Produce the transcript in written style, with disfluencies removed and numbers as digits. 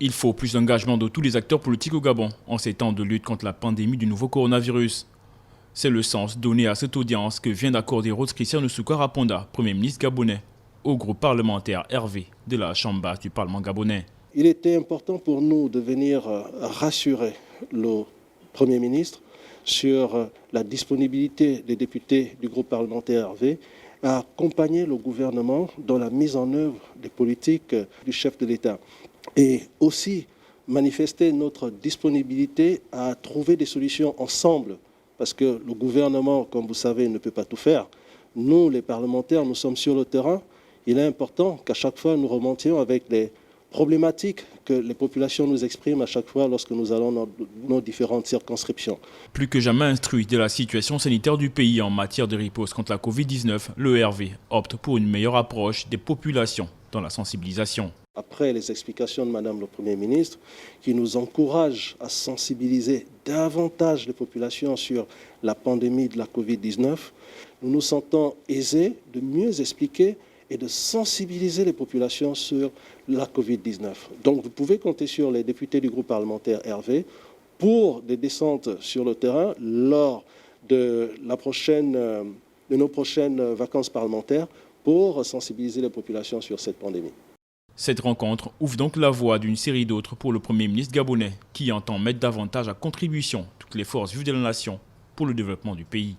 Il faut plus d'engagement de tous les acteurs politiques au Gabon en ces temps de lutte contre la pandémie du nouveau coronavirus. C'est le sens donné à cette audience que vient d'accorder Rhodes Christian Nsouka Raponda, Premier ministre gabonais, au groupe parlementaire RV de la Chambre basse du Parlement gabonais. Il était important pour nous de venir rassurer le Premier ministre sur la disponibilité des députés du groupe parlementaire RV à accompagner le gouvernement dans la mise en œuvre des politiques du chef de l'État et aussi manifester notre disponibilité à trouver des solutions ensemble parce que le gouvernement, comme vous savez, ne peut pas tout faire. Nous, les parlementaires, nous sommes sur le terrain. Il est important qu'à chaque fois, nous remontions avec des problématiques que les populations nous expriment à chaque fois lorsque nous allons dans nos différentes circonscriptions. Plus que jamais instruit de la situation sanitaire du pays en matière de riposte contre la Covid-19, le RV opte pour une meilleure approche des populations dans la sensibilisation. Après les explications de Madame le Premier ministre, qui nous encourage à sensibiliser davantage les populations sur la pandémie de la Covid-19, nous nous sentons aisés de mieux expliquer et de sensibiliser les populations sur la Covid-19. Donc vous pouvez compter sur les députés du groupe parlementaire RV pour des descentes sur le terrain lors de nos prochaines vacances parlementaires pour sensibiliser les populations sur cette pandémie. Cette rencontre ouvre donc la voie d'une série d'autres pour le Premier ministre gabonais qui entend mettre davantage à contribution toutes les forces vives de la nation pour le développement du pays.